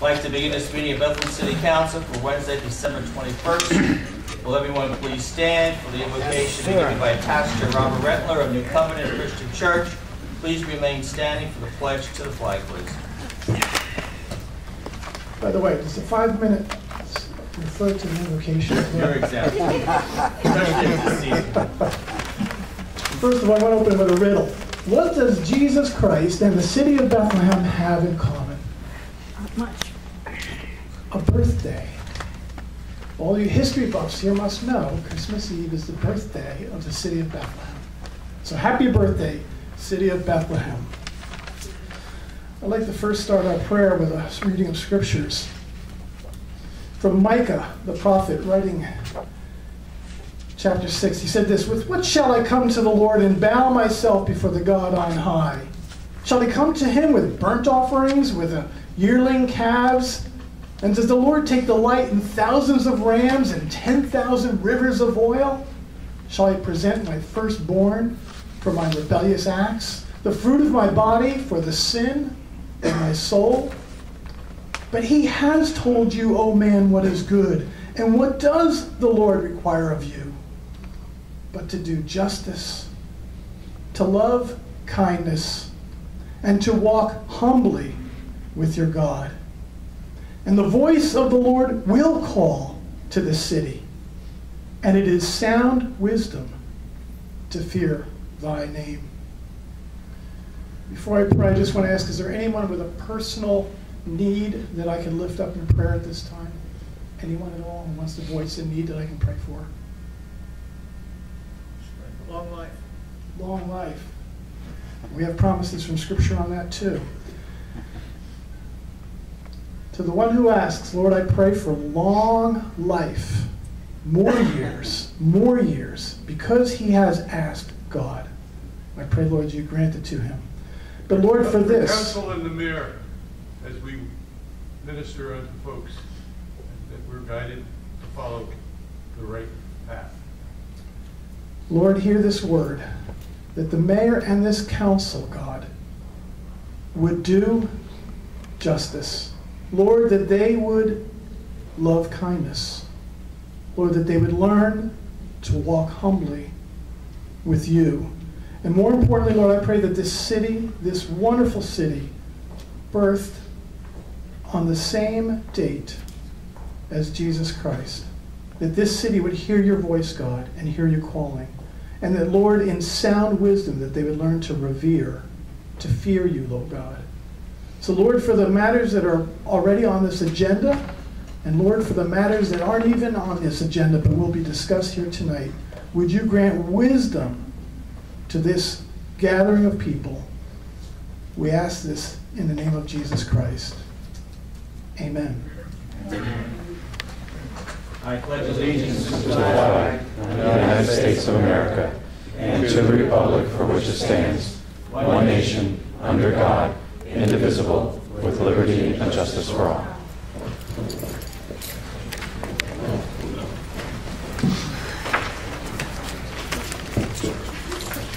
like to begin this meeting of Bethlehem City Council for Wednesday, December 21st. Will everyone please stand for the invocation given by Pastor Robert Rettler of New Covenant Christian Church. Please remain standing for the pledge to the flag, please. By the way, does the 5 minute refer to the invocation? You're exempt. Especially this season. First of all, I want to open with a riddle. What does Jesus Christ and the city of Bethlehem have in common? Not much. A birthday. All you history buffs here must know Christmas Eve is the birthday of the city of Bethlehem. So happy birthday, city of Bethlehem. I'd like to first start our prayer with a reading of scriptures. From Micah, the prophet, writing chapter 6, he said this, "With what shall I come to the Lord and bow myself before the God on high? Shall I come to him with burnt offerings, with yearling calves? And does the Lord take delight in thousands of rams and 10,000 rivers of oil? Shall I present my firstborn for my rebellious acts, the fruit of my body for the sin of my soul? But he has told you, O man, what is good. And what does the Lord require of you? But to do justice, to love kindness, and to walk humbly with your God. And the voice of the Lord will call to the city, and it is sound wisdom to fear thy name." Before I pray, I just want to ask, is there anyone with a personal need that I can lift up in prayer at this time? Anyone at all who wants to voice a need that I can pray for? Long life. Long life. We have promises from Scripture on that too. To the one who asks, Lord, I pray for long life, more years, because he has asked God. I pray, Lord, you grant it to him. But Lord, for this, counsel in the mirror as we minister unto folks, that we're guided to follow the right path. Lord, hear this word, that the mayor and this council, God, would do justice. Lord, that they would love kindness. Lord, that they would learn to walk humbly with you. And more importantly, Lord, I pray that this city, this wonderful city, birthed on the same date as Jesus Christ, that this city would hear your voice, God, and hear you calling. And that, Lord, in sound wisdom, that they would learn to revere, to fear you, Lord God. So, Lord, for the matters that are already on this agenda, and Lord, for the matters that aren't even on this agenda but will be discussed here tonight, would you grant wisdom to this gathering of people? We ask this in the name of Jesus Christ. Amen. I pledge allegiance to the flag of the United States of America and to the republic for which it stands, one nation, under God, indivisible, with liberty and justice for all.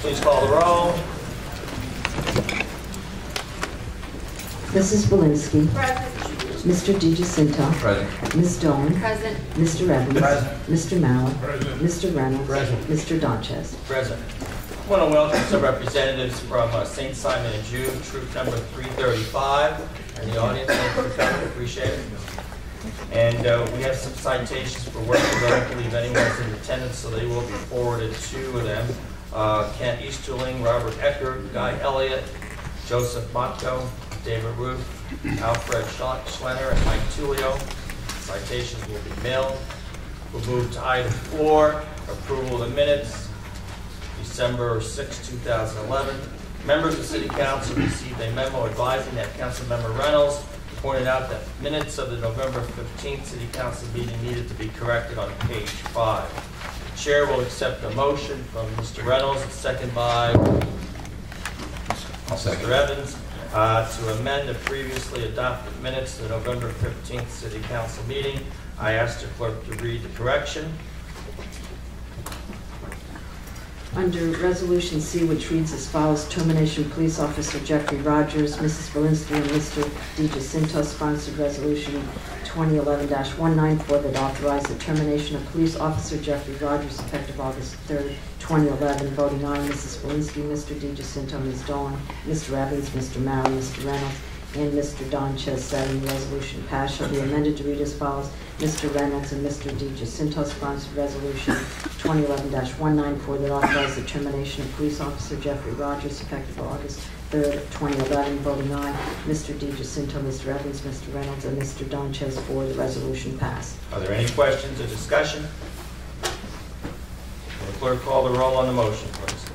Please call the roll. Mrs. Belinsky. Present. Mr. DiGiacinto. Present. Ms. Dolan. Present. Mr. Evans. Present. Mr. Mallett. Present. Mr. Reynolds. Present. Mr. Donches. Present. I want to welcome some representatives from St. Simon and Jude, troop number 335, and the audience. Thank you for coming. Appreciate it. And we have some citations for work. I don't believe anyone's in attendance, so they will be forwarded to them. Kent Easterling, Robert Eckert, Guy Elliott, Joseph Motko, David Ruth, Alfred Schlenner, and Mike Tullio. Citations will be mailed. We'll move to item 4, approval of the minutes. December 6, 2011. Members of the City Council received a memo advising that Councilmember Reynolds pointed out that minutes of the November 15th City Council meeting needed to be corrected on page 5. The Chair will accept a motion from Mr. Reynolds, and second by Mr. Evans, to amend the previously adopted minutes of the November 15th City Council meeting. I asked the clerk to read the correction. Under Resolution C, which reads as follows: termination police officer Jeffrey Rogers, Mrs. Belinsky and Mr. DiGiacinto sponsored Resolution 2011-194 that authorized the termination of police officer Jeffrey Rogers effective August 3rd, 2011. Voting aye, Mrs. Belinsky, Mr. DiGiacinto, Ms. Dolan, Mr. Evans, Mr. Malley, Mr. Reynolds, and Mr. Donches, setting the resolution passed, shall be amended to read as follows: Mr. Reynolds and Mr. DiGiacinto sponsored Resolution 2011-194 that authorized the termination of police officer Jeffrey Rogers effective August 3rd, 2011. Voting aye, Mr. DiGiacinto, Mr. Evans, Mr. Reynolds, and Mr. Donches, for the resolution passed. Are there any questions or discussion? Will the clerk call the roll on the motion, please?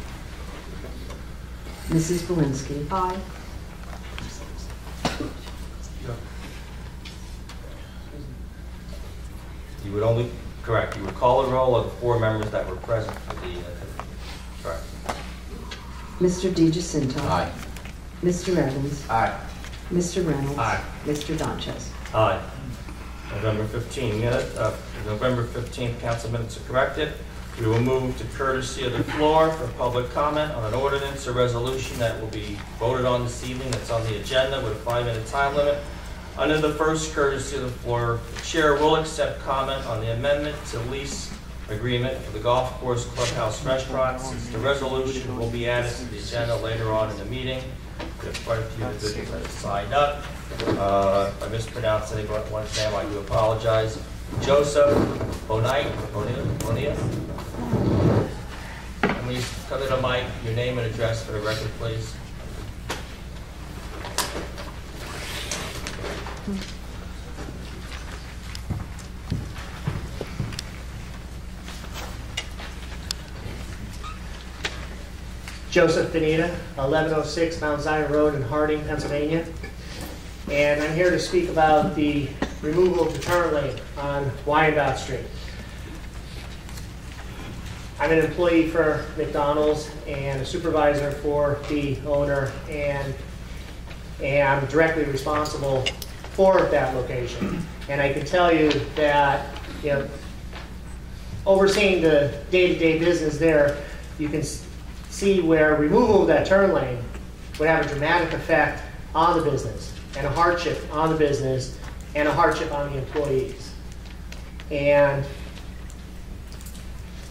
Mrs. Belinsky. Aye. You would only, correct, you would call the roll of the 4 members that were present for the, correct. Mr. DiGiacinto. Aye. Mr. Evans. Aye. Mr. Reynolds. Aye. Mr. Donches. Aye. November 15th council minutes are corrected. We will move to courtesy of the floor for public comment on an ordinance or resolution that will be voted on this evening. That's on the agenda with a 5-minute time limit. Under the first courtesy of the floor, the chair will accept comment on the amendment to lease agreement for the golf course clubhouse restaurant. Since the resolution will be added to the agenda later on in the meeting, we have quite a few individuals that have signed up. If I mispronounce anyone's name, I do apologize. Joseph Bonilla. And when you come to the mic, your name and address for the record, please. Joseph Bonilla, 1106 Mount Zion Road in Harding, Pennsylvania. And I'm here to speak about the removal of the turn lane on Wyandotte Street. I'm an employee for McDonald's and a supervisor for the owner, and am directly responsible for that location. And I can tell you that, overseeing the day-to-day business there, you can see where removal of that turn lane would have a dramatic effect on the business, and a hardship on the business, and a hardship on the employees. And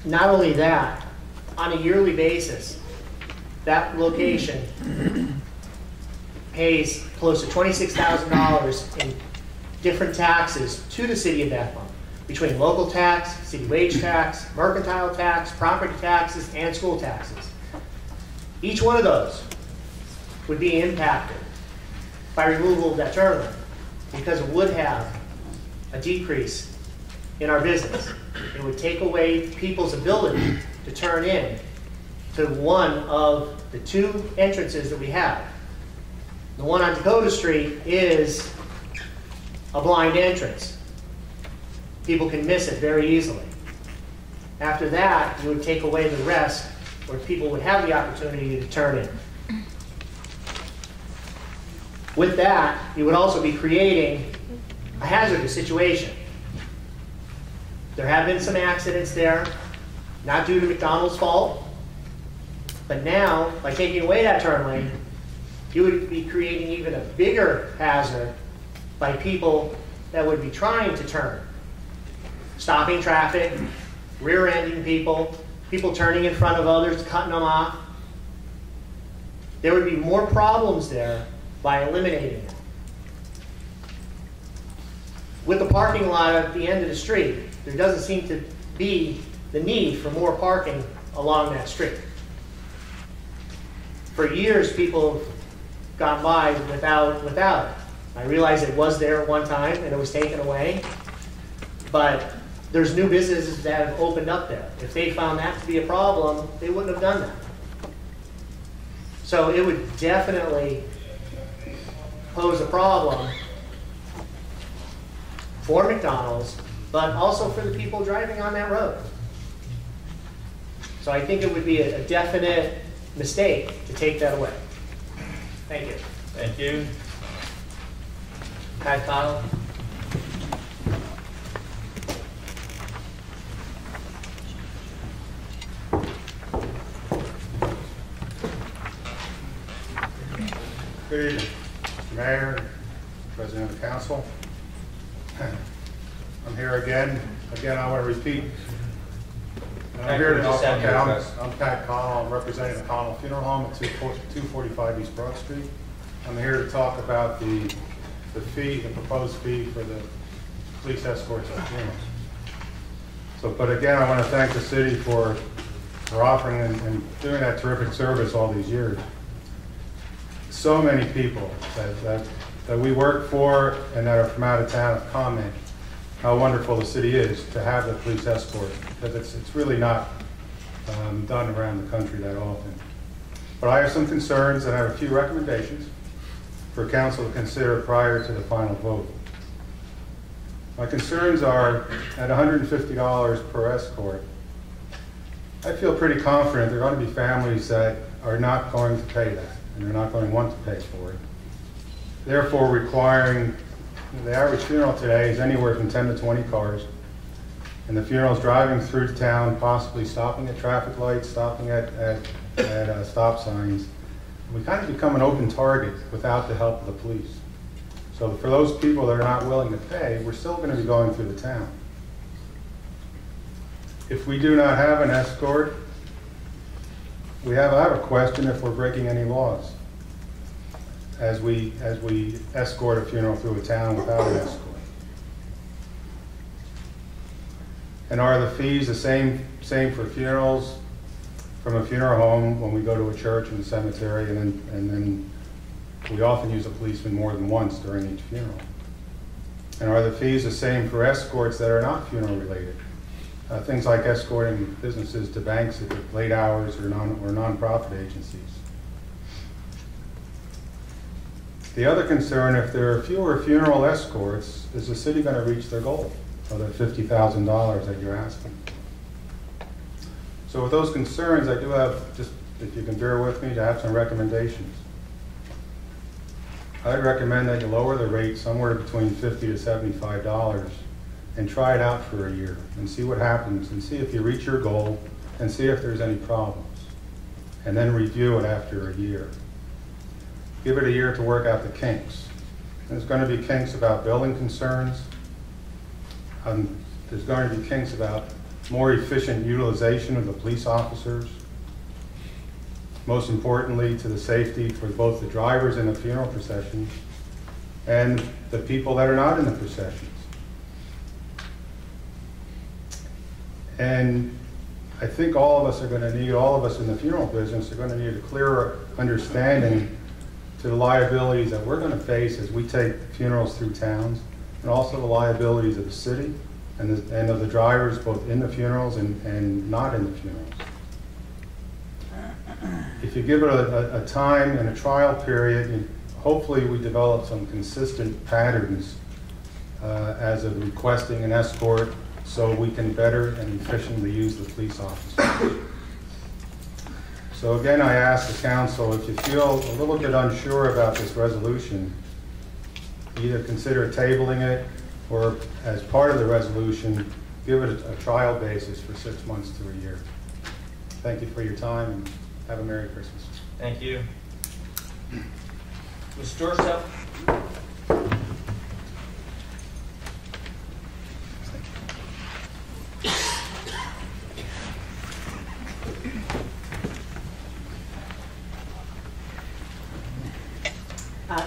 not only that, on a yearly basis, that location pays close to $26,000 in different taxes to the city of Bethlehem, between local tax, city wage tax, mercantile tax, property taxes, and school taxes. Each one of those would be impacted by removal of that turn lane, because it would have a decrease in our business. It would take away people's ability to turn in to one of the 2 entrances that we have. The one on Dakota Street is a blind entrance. People can miss it very easily. After that, you would take away the rest, where people would have the opportunity to turn in. With that, you would also be creating a hazardous situation. There have been some accidents there, not due to McDonald's fault, but now, by taking away that turn lane, you would be creating even a bigger hazard by people that would be trying to turn. Stopping traffic, rear-ending people, people turning in front of others, cutting them off. There would be more problems there by eliminating them. With the parking lot at the end of the street, there doesn't seem to be the need for more parking along that street. For years, people have gone by without it. I realize it was there at one time and it was taken away, but there's new businesses that have opened up there. If they found that to be a problem, they wouldn't have done that. So it would definitely pose a problem for McDonald's, but also for the people driving on that road. So I think it would be a definite mistake to take that away. Thank you. Thank you. Pat Connell. Street, Mr. Mayor, President of the Council. I'm here again. Again, I want to repeat. I'm here to talk. I'm Pat Connell. I'm representing the Connell Funeral Home at 245 East Broad Street. I'm here to talk about the fee, the proposed fee for the police escorts at funerals. So, but again, I want to thank the city for offering and doing that terrific service all these years. So many people that we work for and that are from out of town have commented how wonderful the city is to have the police escort, because it's really not done around the country that often. But I have some concerns and I have a few recommendations for council to consider prior to the final vote. My concerns are at $150 per escort. I feel pretty confident there are going to be families that are not going to pay that, and they're not going to want to pay for it. Therefore, requiring, the average funeral today is anywhere from 10 to 20 cars, and the funeral is driving through town, possibly stopping at traffic lights, stopping at stop signs. We kind of become an open target without the help of the police. So for those people that are not willing to pay, we're still going to be going through the town. If we do not have an escort, I have a question if we're breaking any laws as we escort a funeral through a town without an escort. And are the fees the same for funerals from a funeral home when we go to a church and a cemetery, and then we often use a policeman more than once during each funeral? And are the fees the same for escorts that are not funeral related? Things like escorting businesses to banks at late hours or non-profit agencies. The other concern, if there are fewer funeral escorts, is the city going to reach their goal of the $50,000 that you're asking? So with those concerns, I do have, just if you can bear with me, to have some recommendations. I'd recommend that you lower the rate somewhere between $50 to $75 and try it out for a year and see what happens and see if you reach your goal and see if there's any problems. And then review it after a year. Give it a year to work out the kinks. There's going to be kinks about building concerns. There's going to be kinks about more efficient utilization of the police officers. Most importantly, to the safety for both the drivers in the funeral procession and the people that are not in the processions. And I think all of us in the funeral business are going to need a clearer understanding to the liabilities that we're going to face as we take funerals through towns, and also the liabilities of the city and of the drivers both in the funerals and not in the funerals. If you give it a time and a trial period, hopefully we develop some consistent patterns as of requesting an escort so we can better and efficiently use the police officers. So again, I ask the council, if you feel a little bit unsure about this resolution, either consider tabling it or as part of the resolution, give it a trial basis for 6 months to a year. Thank you for your time and have a Merry Christmas. Thank you. Ms. Dorso?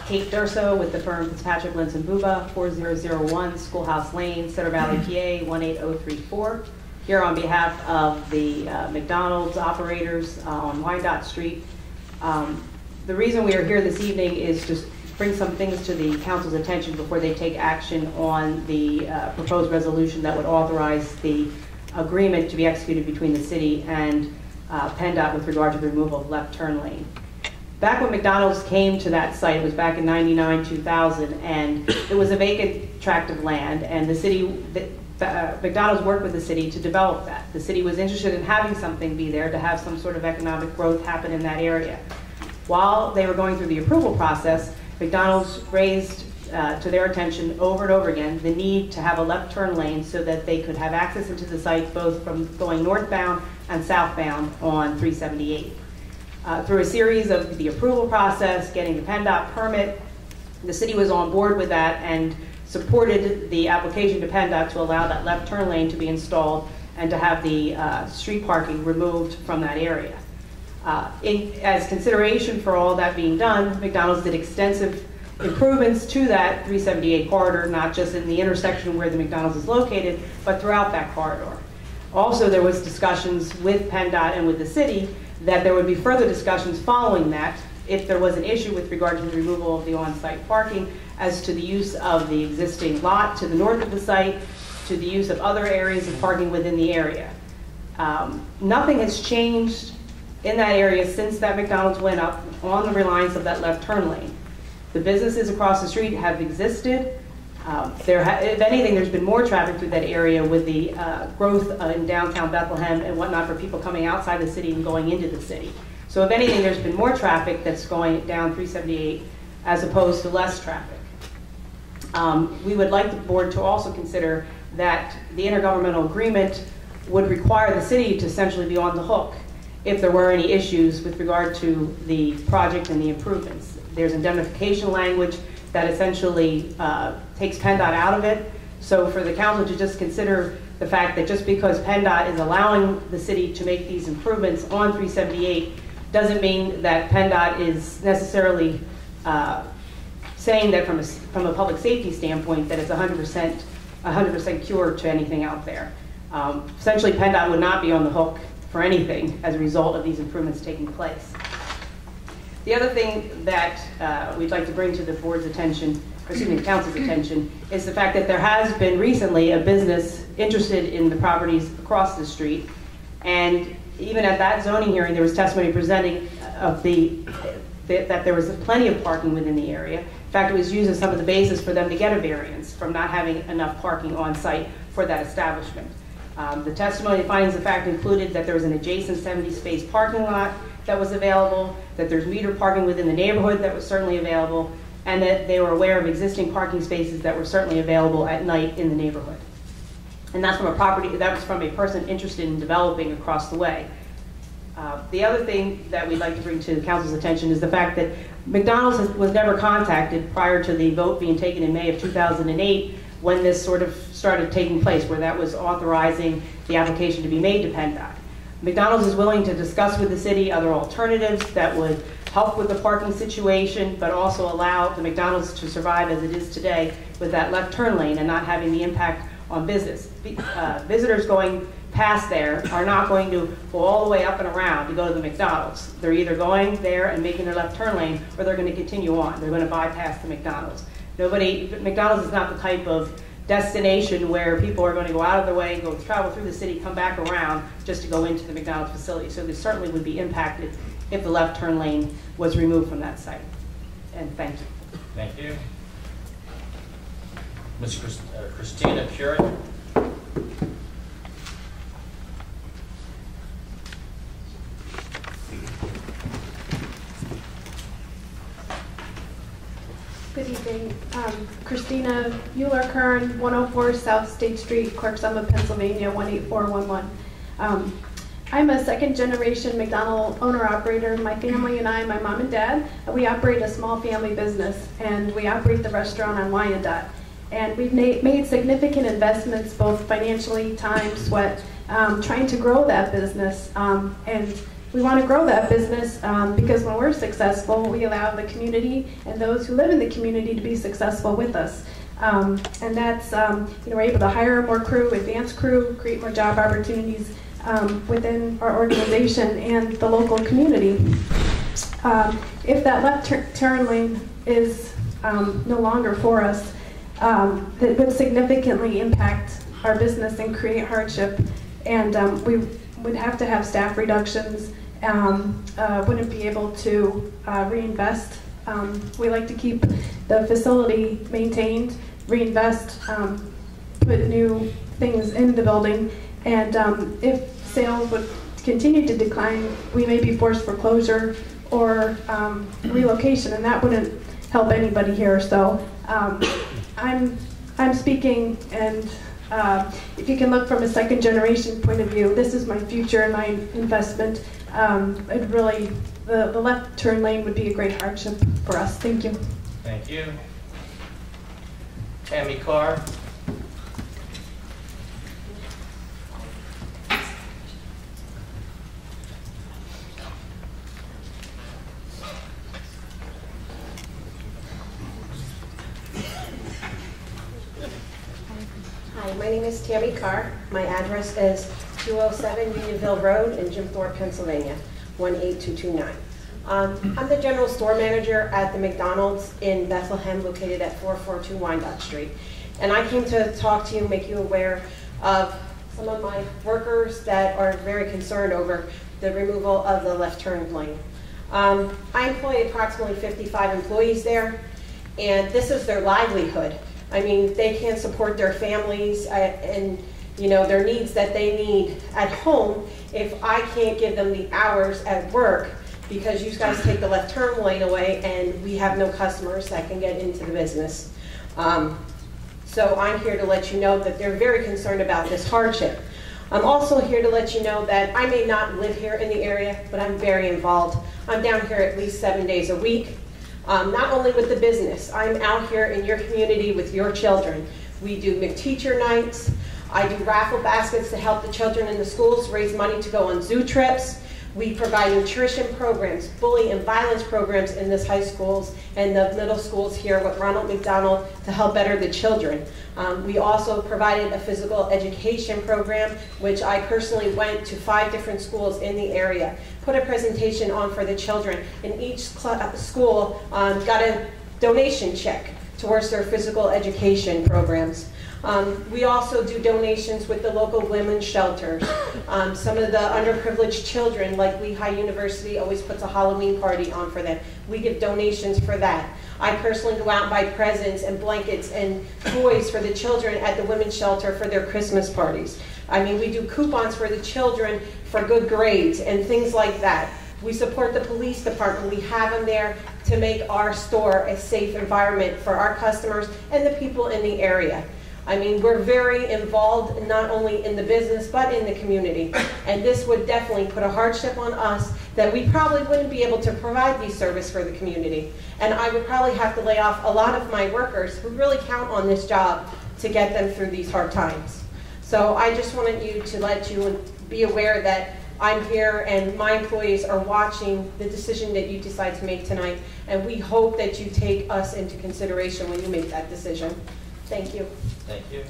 Kate Durso with the firm Fitzpatrick, Lentz & Buba, 4001 Schoolhouse Lane, Center Valley, PA, 18034. Here on behalf of the McDonald's operators on Wyandotte Street. The reason we are here this evening is to bring some things to the council's attention before they take action on the proposed resolution that would authorize the agreement to be executed between the city and PennDOT with regard to the removal of left turn lane. Back when McDonald's came to that site, it was back in 99, 2000, and it was a vacant tract of land, and the city, McDonald's worked with the city to develop that. The city was interested in having something be there to have some sort of economic growth happen in that area. While they were going through the approval process, McDonald's raised to their attention over and over again the need to have a left turn lane so that they could have access into the site both from going northbound and southbound on 378. Through a series of the approval process, getting the PennDOT permit, the city was on board with that and supported the application to PennDOT to allow that left turn lane to be installed and to have the street parking removed from that area. As consideration for all that being done, McDonald's did extensive improvements to that 378 corridor, not just in the intersection where the McDonald's is located, but throughout that corridor. Also, there was discussions with PennDOT and with the city that there would be further discussions following that if there was an issue with regard to the removal of the on-site parking as to the use of the existing lot to the north of the site, to the use of other areas of parking within the area. Nothing has changed in that area since that McDonald's went up on the reliance of that left turn lane. The businesses across the street have existed. If anything, there's been more traffic through that area with the growth in downtown Bethlehem and whatnot for people coming outside the city and going into the city. So if anything, there's been more traffic that's going down 378 as opposed to less traffic. We would like the board to also consider that the intergovernmental agreement would require the city to essentially be on the hook if there were any issues with regard to the project and the improvements. There's indemnification language that essentially takes PennDOT out of it. So for the council to just consider the fact that just because PennDOT is allowing the city to make these improvements on 378 doesn't mean that PennDOT is necessarily saying that from a public safety standpoint that it's 100% cured to anything out there. Essentially, PennDOT would not be on the hook for anything as a result of these improvements taking place. The other thing that we'd like to bring to the board's attention, or excuse me, the council's attention, is the fact that there has been recently a business interested in the properties across the street, and even at that zoning hearing, there was testimony presenting of that there was plenty of parking within the area. In fact, it was used as some of the basis for them to get a variance from not having enough parking on site for that establishment. The testimony findings of fact included that there was an adjacent 70-space parking lot that was available, that there's meter parking within the neighborhood that was certainly available, and that they were aware of existing parking spaces that were certainly available at night in the neighborhood. And that's from a property, that was from a person interested in developing across the way. The other thing that we'd like to bring to the council's attention is the fact that McDonald's was never contacted prior to the vote being taken in May of 2008 when this sort of started taking place, where that was authorizing the application to be made to PennDOT. McDonald's is willing to discuss with the city other alternatives that would help with the parking situation, but also allow the McDonald's to survive as it is today with that left turn lane and not having the impact on business. Visitors going past there are not going to go all the way up and around to go to the McDonald's. They're either going there and making their left turn lane, or they're going to continue on. They're going to bypass the McDonald's. McDonald's is not the type of destination where people are going to go out of their way, travel through the city, come back around just to go into the McDonald's facility. So they certainly would be impacted if the left turn lane was removed from that site. And thank you. Thank you. Ms. Christina Curran. Good evening. Christina Euler-Kern, 104 South State Street, Clark Summit, Pennsylvania, 18411. I'm a second-generation McDonald owner-operator. My family and I, my mom and dad, we operate a small family business, and we operate the restaurant on Wyandotte. And we've made significant investments, both financially, time, sweat, trying to grow that business. And we want to grow that business because when we're successful, we allow the community and those who live in the community to be successful with us. And that's, we're able to hire more crew, advance crew, create more job opportunities within our organization and the local community. If that left turn lane is no longer for us, that would significantly impact our business and create hardship. And we would have to have staff reductions, wouldn't be able to reinvest. We like to keep the facility maintained, reinvest, put new things in the building, and if sales would continue to decline, we may be forced for closure or relocation, and that wouldn't help anybody here. So I'm speaking, and if you can look from a second generation point of view, this is my future and my investment. It really the left turn lane would be a great hardship for us. Thank you. Thank you. Tammy Carr. Hi, my name is Tammy Carr. My address is 207 Unionville Road in Jim Thorpe, Pennsylvania, 18229. I'm the general store manager at the McDonald's in Bethlehem, located at 442 Wyandotte Street. And I came to talk to you, make you aware of some of my workers that are very concerned over the removal of the left turn lane. I employ approximately 55 employees there, and this is their livelihood. I mean, they can't support their families and their needs that they need at home if I can't give them the hours at work, because you guys take the left turn lane away and we have no customers that can get into the business. So I'm here to let you know that they're very concerned about this hardship. I'm also here to let you know that I may not live here in the area, but I'm very involved. I'm down here at least 7 days a week. Not only with the business, I'm out here in your community with your children. We do McTeacher nights. I do raffle baskets to help the children in the schools raise money to go on zoo trips. We provide nutrition programs, bullying and violence programs in this high schools and the middle schools here with Ronald McDonald to help better the children. We also provided a physical education program, which I personally went to 5 different schools in the area, put a presentation on for the children, and each school got a donation check towards their physical education programs. We also do donations with the local women's shelters. Some of the underprivileged children, like Lehigh University, always puts a Halloween party on for them. We give donations for that. I personally go out and buy presents and blankets and toys for the children at the women's shelter for their Christmas parties. I mean, we do coupons for the children for good grades and things like that. We support the police department. We have them there to make our store a safe environment for our customers and the people in the area. I mean, we're very involved not only in the business, but in the community. And this would definitely put a hardship on us that we probably wouldn't be able to provide these services for the community. And I would probably have to lay off a lot of my workers who really count on this job to get them through these hard times. So I just wanted you to let you be aware that I'm here and my employees are watching the decision that you decide to make tonight. And we hope that you take us into consideration when you make that decision. Thank you. Thank you.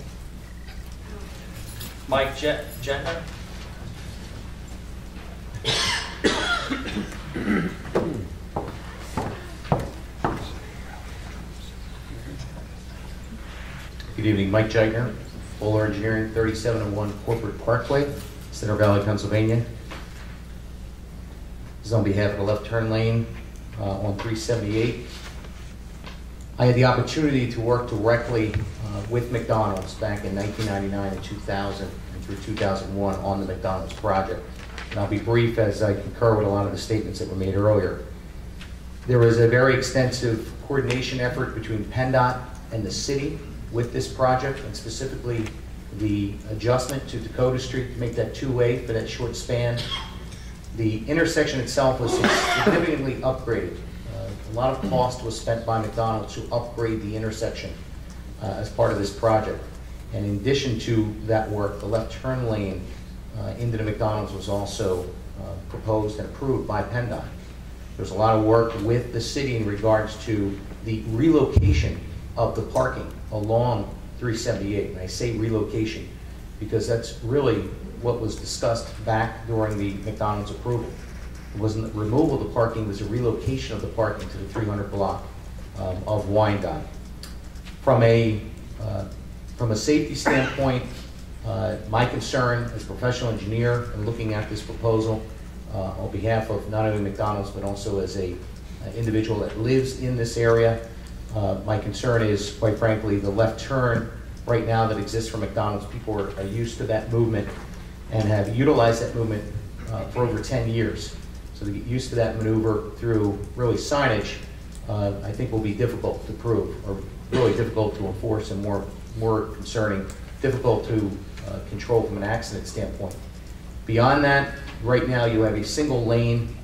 Mike Jetner. Good evening, Mike Jetner, Bowler Engineering, 3701 Corporate Parkway, Center Valley, Pennsylvania. This is on behalf of the left turn lane on 378. I had the opportunity to work directly with McDonald's back in 1999 and 2000 and through 2001 on the McDonald's project. And I'll be brief as I concur with a lot of the statements that were made earlier. There was a very extensive coordination effort between PennDOT and the city with this project, and specifically the adjustment to Dakota Street to make that two-way for that short span. The intersection itself was significantly upgraded. A lot of cost was spent by McDonald's to upgrade the intersection as part of this project. And in addition to that work, the left turn lane into the McDonald's was also proposed and approved by PennDOT. There's a lot of work with the city in regards to the relocation of the parking along 378. And I say relocation because that's really what was discussed back during the McDonald's approval. It wasn't the removal of the parking, it was a relocation of the parking to the 300 block of Wyandotte. From a safety standpoint, my concern as a professional engineer and looking at this proposal on behalf of not only McDonald's but also as an individual that lives in this area, my concern is, quite frankly, the left turn right now that exists for McDonald's. People are used to that movement and have utilized that movement for over 10 years. So to get used to that maneuver through really signage, I think will be difficult to prove, or really difficult to enforce, and more concerning, difficult to control from an accident standpoint. Beyond that, right now you have a single lane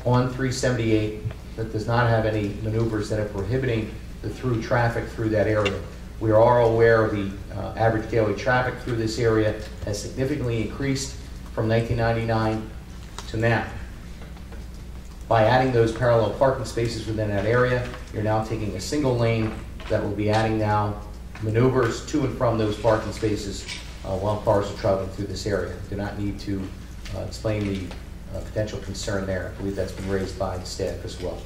on 378 that does not have any maneuvers that are prohibiting the through traffic through that area. We are aware of the average daily traffic through this area has significantly increased from 1999 to now. By adding those parallel parking spaces within that area, you're now taking a single lane that will be adding now maneuvers to and from those parking spaces while cars are traveling through this area. Do not need to explain the potential concern there. I believe that's been raised by the staff as well.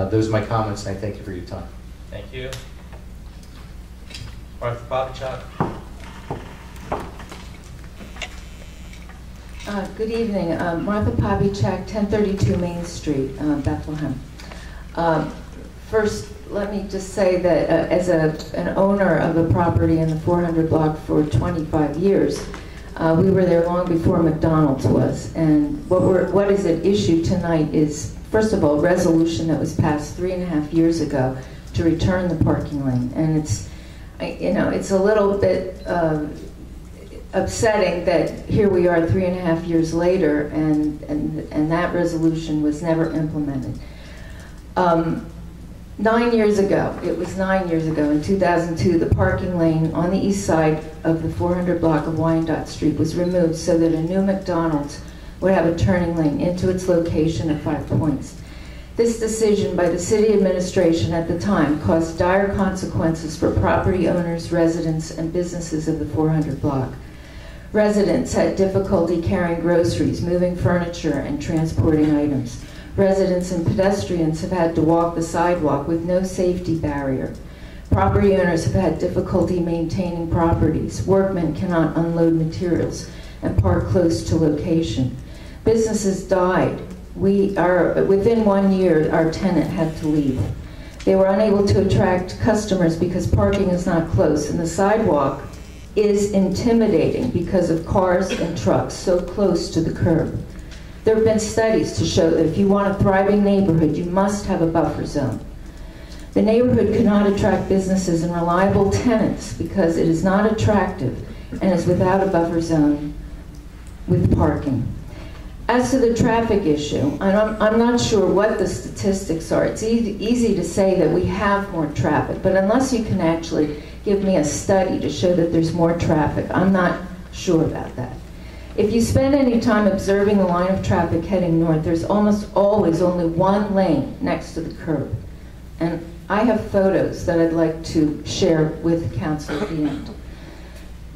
Those are my comments, and I thank you for your time. Thank you. Martha Bobichak. Good evening. Martha Bobichak, 1032 Main Street, Bethlehem. First, let me just say that as an owner of a property in the 400 block for 25 years, we were there long before McDonald's was. And what is at issue tonight is, first of all, resolution that was passed 3.5 years ago to return the parking lane. And it's, it's a little bit upsetting that here we are 3.5 years later and that resolution was never implemented. 9 years ago, it was 9 years ago, in 2002, the parking lane on the east side of the 400 block of Wyandotte Street was removed so that a new McDonald's would have a turning lane into its location at 5 Points. This decision by the city administration at the time caused dire consequences for property owners, residents, and businesses of the 400 block. Residents had difficulty carrying groceries, moving furniture, and transporting items. Residents and pedestrians have had to walk the sidewalk with no safety barrier. Property owners have had difficulty maintaining properties. Workmen cannot unload materials and park close to location. Businesses died. Within 1 year, our tenant had to leave. They were unable to attract customers because parking is not close, and the sidewalk is intimidating because of cars and trucks so close to the curb. There have been studies to show that if you want a thriving neighborhood, you must have a buffer zone. The neighborhood cannot attract businesses and reliable tenants because it is not attractive and is without a buffer zone with parking. As to the traffic issue, I'm not sure what the statistics are. It's easy to say that we have more traffic, but unless you can actually give me a study to show that there's more traffic, I'm not sure about that. If you spend any time observing the line of traffic heading north, there's almost always only one lane next to the curb. And I have photos that I'd like to share with council at the end.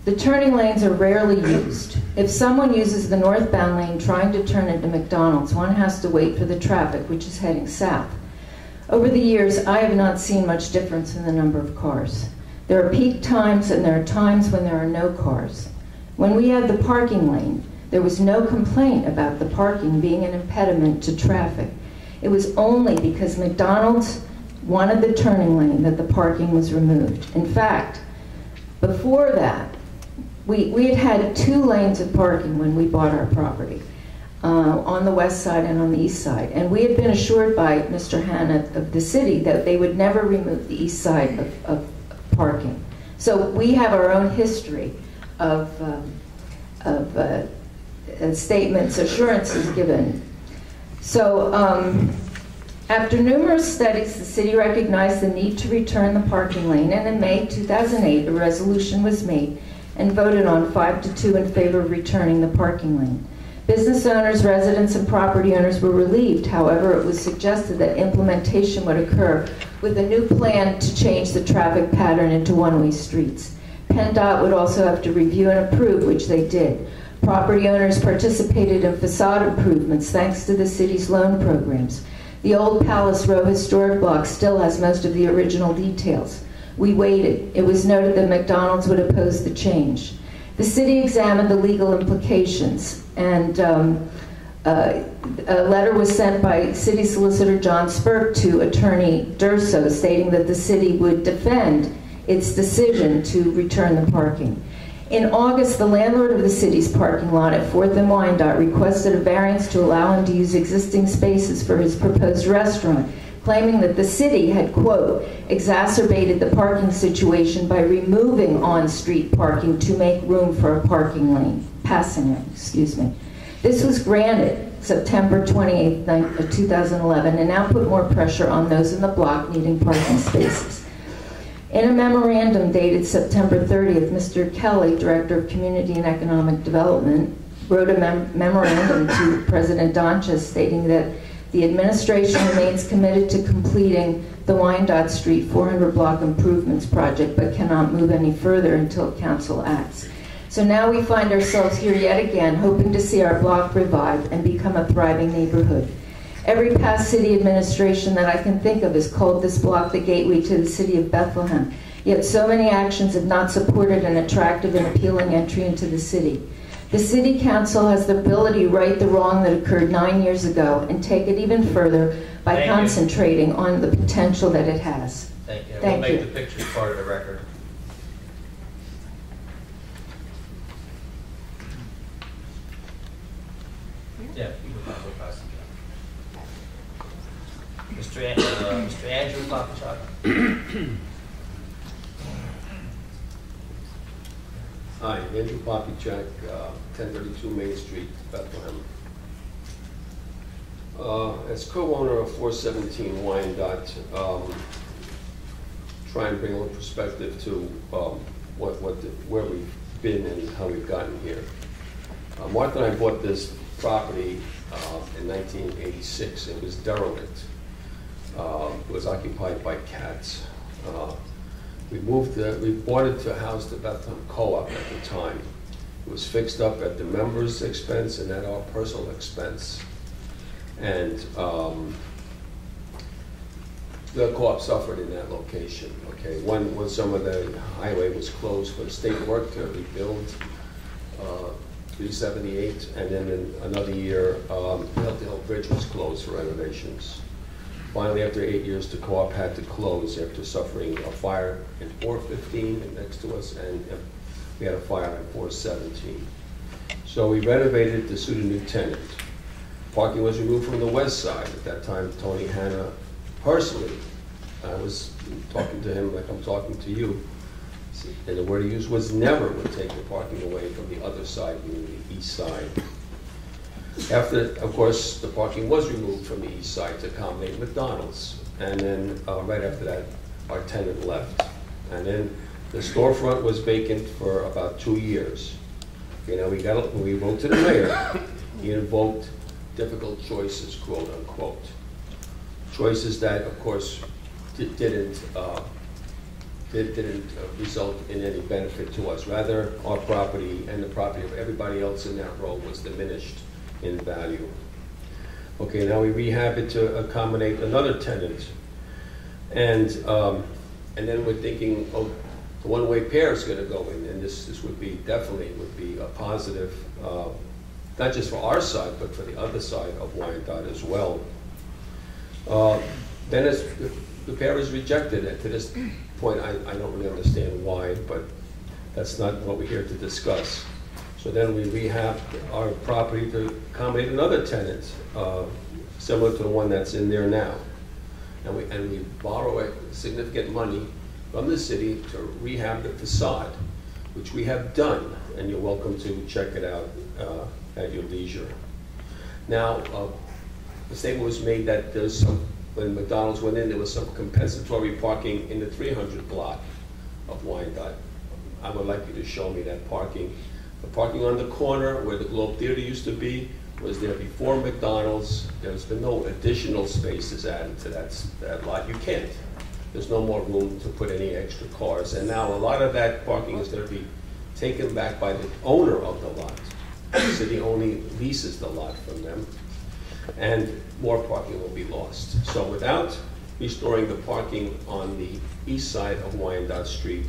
The turning lanes are rarely used. If someone uses the northbound lane trying to turn into McDonald's, one has to wait for the traffic, which is heading south. Over the years, I have not seen much difference in the number of cars. There are peak times and there are times when there are no cars. When we had the parking lane, there was no complaint about the parking being an impediment to traffic. It was only because McDonald's wanted the turning lane that the parking was removed. In fact, before that, we had had 2 lanes of parking when we bought our property, on the west side and on the east side. And we had been assured by Mr. Hanna of the city that they would never remove the east side of parking. So we have our own history of statements, assurances given. So after numerous studies, the city recognized the need to return the parking lane, and in May 2008, a resolution was made and voted on 5-2 in favor of returning the parking lane. Business owners, residents, and property owners were relieved. However, it was suggested that implementation would occur with a new plan to change the traffic pattern into one-way streets. PennDOT would also have to review and approve, which they did. Property owners participated in facade improvements thanks to the city's loan programs. The old Palace Row historic block still has most of the original details. We waited. It was noted that McDonald's would oppose the change. The city examined the legal implications, and a letter was sent by City Solicitor John Spirk to Attorney Durso stating that the city would defend its decision to return the parking. In August, the landlord of the city's parking lot at 4th and Wyandotte requested a variance to allow him to use existing spaces for his proposed restaurant, claiming that the city had, quote, exacerbated the parking situation by removing on-street parking to make room for a passing lane, excuse me. This was granted, September 28, 2011, and now put more pressure on those in the block needing parking spaces. In a memorandum dated September 30th, Mr. Kelly, Director of Community and Economic Development, wrote a memorandum to President Donches stating that the administration remains committed to completing the Wyandotte Street 400 block improvements project, but cannot move any further until council acts. So now we find ourselves here yet again, hoping to see our block revive and become a thriving neighborhood. Every past city administration that I can think of has called this block the gateway to the city of Bethlehem, yet so many actions have not supported an attractive and appealing entry into the city. The City Council has the ability to right the wrong that occurred 9 years ago and take it even further by concentrating on the potential that it has. Thank you. Thank We'll you. make the pictures part of the record. Yeah, you can pass it down. Mr. Andrew Papachak. Hi, Andrew Papachak, 1032 Main Street, Bethlehem. As co-owner of 417 Wyandotte, try and bring a little perspective to where we've been and how we've gotten here. Martha and I bought this property in 1986. It was derelict. It was occupied by cats. We bought it to house the Bethlehem Co-op at the time. It was fixed up at the members' expense and at our personal expense. And the co-op suffered in that location. Okay, when some of the highway was closed for the state work to rebuild 378, and then in another year, Hill Bridge was closed for renovations. Finally, after 8 years, the co-op had to close after suffering a fire in 415 next to us, and we had a fire in 417. So we renovated to suit a new tenant. Parking was removed from the west side. At that time, Tony Hanna personally, I was talking to him like I'm talking to you, and the word he used was never would take the parking away from the other side, meaning the east side. After, of course, the parking was removed from the east side to accommodate McDonald's. And then right after that, our tenant left. And then the storefront was vacant for about 2 years. Okay, now when we wrote to the mayor, he invoked difficult choices, quote unquote. Choices that, of course, didn't result in any benefit to us. Rather, our property and the property of everybody else in that row was diminished in value. Okay, now we rehab it to accommodate another tenant. And then we're thinking, oh, the one-way pair is gonna go in, and this would be, definitely would be a positive, not just for our side, but for the other side of Wyandotte as well. Then as the pair is rejected, and to this point, I don't really understand why, but that's not what we're here to discuss. So then we rehabbed our property to accommodate another tenant, similar to the one that's in there now. And we borrow significant money from the city to rehab the facade, which we have done, and you're welcome to check it out at your leisure. Now, the statement was made that there's some, when McDonald's went in, there was some compensatory parking in the 300 block of Wyandotte. I would like you to show me that parking. The parking on the corner where the Globe Theater used to be was there before McDonald's. There's been no additional spaces added to that lot. You can't. There's no more room to put any extra cars. And now a lot of that parking is going to be taken back by the owner of the lot. The city only leases the lot from them, and more parking will be lost. So without restoring the parking on the east side of Wyandotte Street,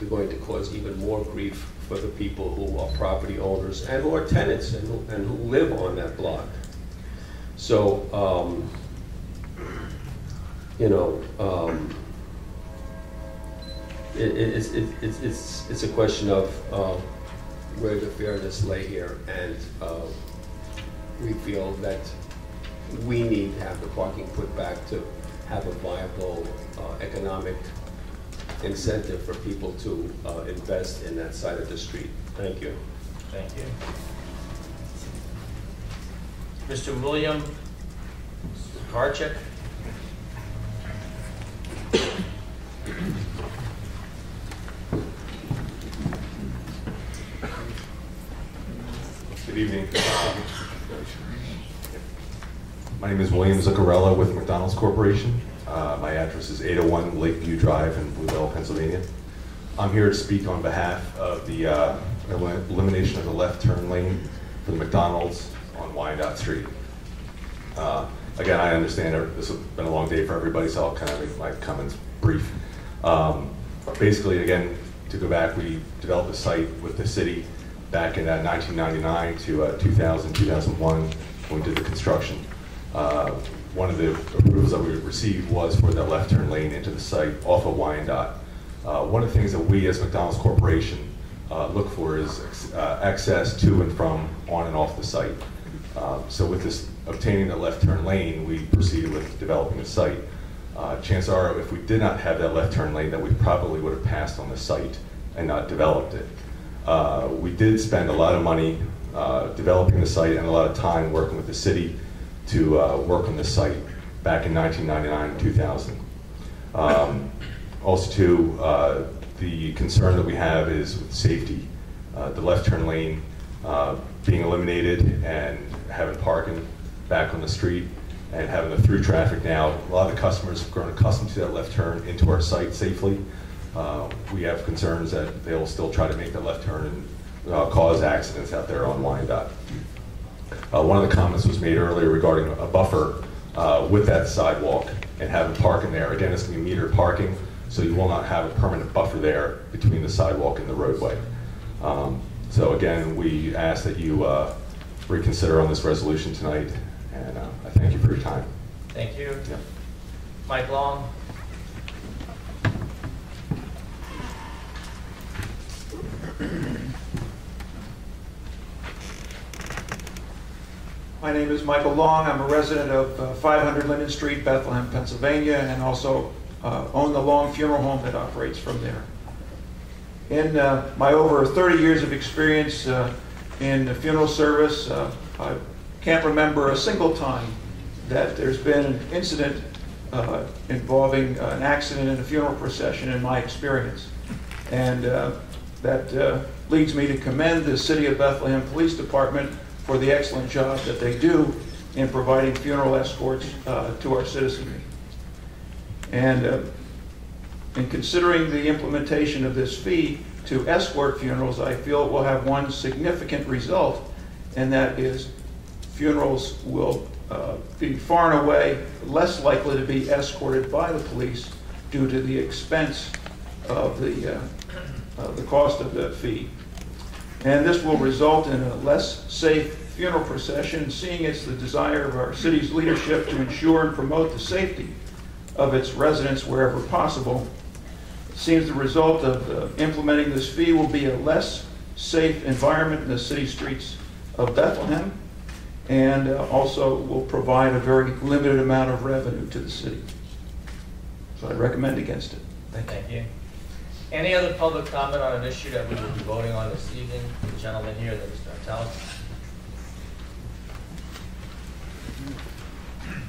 we're going to cause even more grief for the people who are property owners and who are tenants and who live on that block. So, you know, it's a question of where the fairness lay here, and we feel that we need to have the parking put back to have a viable economic incentive for people to invest in that side of the street. Thank you. Thank you. Mr. William Karchik. Good evening. My name is William Zuccarello with McDonald's Corporation. My address is 801 Lakeview Drive in Blue Bell, Pennsylvania. I'm here to speak on behalf of the elimination of the left turn lane for the McDonald's on Wyandotte Street. Again, I understand this has been a long day for everybody, so I'll kind of make my comments brief. Basically, again, to go back, we developed a site with the city back in 1999 to 2000, 2001 when we did the construction. One of the approvals that we received was for that left turn lane into the site off of Wyandotte. One of the things that we as McDonald's Corporation look for is access to and from on and off the site. So with this obtaining the left turn lane, we proceeded with developing the site. Chances are, if we did not have that left turn lane, that we probably would have passed on the site and not developed it. We did spend a lot of money developing the site and a lot of time working with the city to work on the site back in 1999 and 2000. Also too, the concern that we have is with safety. The left turn lane being eliminated and having parking back on the street and having the through traffic now. A lot of the customers have grown accustomed to that left turn into our site safely. We have concerns that they'll still try to make that left turn and cause accidents out there on Wyandotte. One of the comments was made earlier regarding a buffer with that sidewalk and having parking there. Again, it's going to be metered parking, so you will not have a permanent buffer there between the sidewalk and the roadway. So again, we ask that you reconsider on this resolution tonight, and I thank you for your time. Thank you. Yeah. Mike Long. My name is Michael Long. I'm a resident of 500 Linden Street, Bethlehem, Pennsylvania, and also own the Long Funeral Home that operates from there. In my over 30 years of experience in the funeral service, I can't remember a single time that there's been an incident involving an accident in a funeral procession in my experience. And that leads me to commend the City of Bethlehem Police Department for the excellent job that they do in providing funeral escorts to our citizenry. And in considering the implementation of this fee to escort funerals, I feel it will have one significant result, and that is funerals will be far and away less likely to be escorted by the police due to the expense of the cost of the fee. And this will result in a less safe funeral procession, seeing it's the desire of our city's leadership to ensure and promote the safety of its residents wherever possible. It seems the result of implementing this fee will be a less safe environment in the city streets of Bethlehem, and also will provide a very limited amount of revenue to the city. So I recommend against it. Thank you. Any other public comment on an issue that we will be voting on this evening? The gentleman here, Mr. Vitale.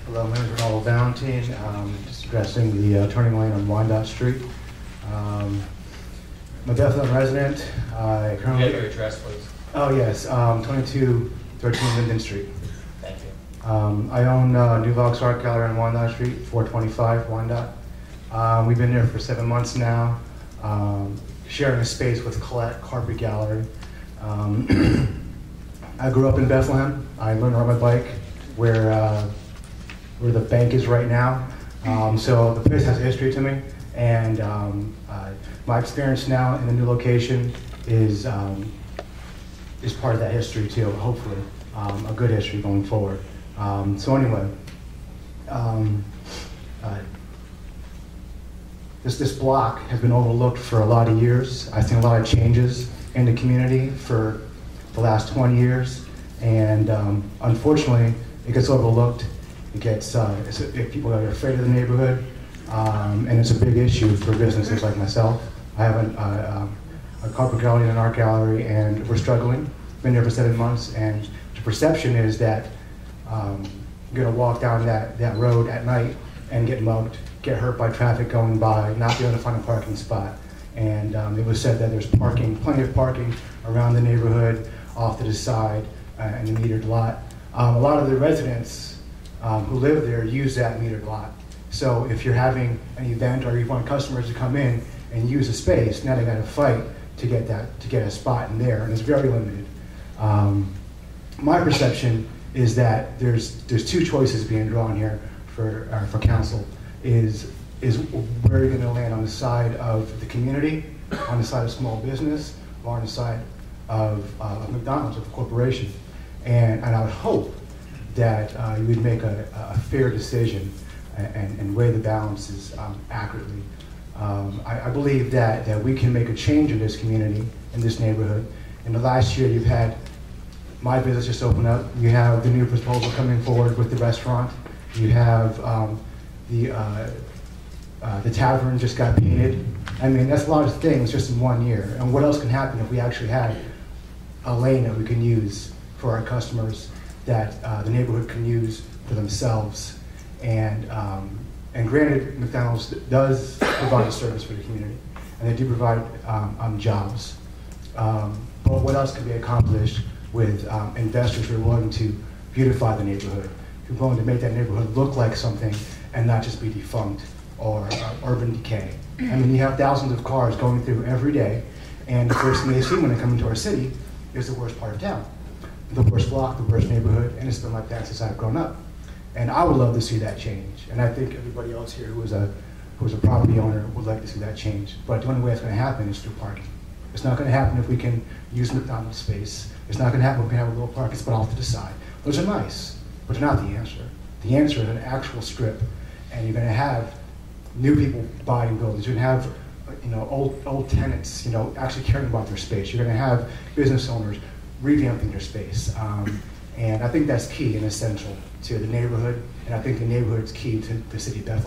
Hello, my name is Ronald Valentine. Just addressing the turning lane on Wyandotte Street. I'm a Bethlehem resident. I currently... Give your address, please. Oh, yes, 2213 Linden Street. Thank you. I own New Vox Art Gallery on Wyandotte Street, 425 Wyandotte. We've been there for 7 months now, sharing a space with Colette Carpet Gallery. I grew up in Bethlehem. I learned to ride my bike where the bank is right now. So the place has a history to me, and my experience now in the new location is part of that history too, hopefully. A good history going forward. So anyway, this block has been overlooked for a lot of years. I've seen a lot of changes in the community for the last 20 years, and unfortunately, it gets overlooked. It gets, people are afraid of the neighborhood, and it's a big issue for businesses like myself. I have a carpet gallery and an art gallery, and we're struggling. Been there for 7 months, and the perception is that You're going to walk down that road at night and get mugged, get hurt by traffic going by, not be able to find a parking spot. And it was said that there's plenty of parking around the neighborhood, off to the side, and the metered lot. A lot of the residents who live there use that metered lot. So if you're having an event or you want customers to come in and use a space, now they got to fight to get a spot in there, and it's very limited. My perception is that there's two choices being drawn here for council. Is where you're going to land on the side of the community, on the side of small business, or on the side of McDonald's, of the corporation. And I would hope that you would make a fair decision and weigh the balances accurately. I believe that we can make a change in this community, in this neighborhood. In the last year, you've had my business just open up. You have the new proposal coming forward with the restaurant. You have the tavern just got painted. I mean, that's a lot of things just in 1 year. And what else can happen if we actually had a lane that we can use for our customers, that the neighborhood can use for themselves? And granted, McDonald's does provide a service for the community, and they do provide jobs. But what else can be accomplished with investors who are willing to beautify the neighborhood, who are willing to make that neighborhood look like something and not just be defunct or urban decay? I mean, you have thousands of cars going through every day, and the first thing they see when they come into our city is the worst part of town, the worst block, the worst neighborhood, and it's been like that since I've grown up. And I would love to see that change, and I think everybody else here who is a property owner would like to see that change. But the only way it's going to happen is through parking. It's not going to happen if we can use McDonald's space. It's not going to happen if we can have a little parking spot off to the side. Those are nice, but they're not the answer. The answer is an actual strip, and you're going to have new people buying buildings. You're going to have old tenants actually caring about their space. You're going to have business owners revamping their space. And I think that's key and essential to the neighborhood, and I think the neighborhood is key to the city of Bethlehem.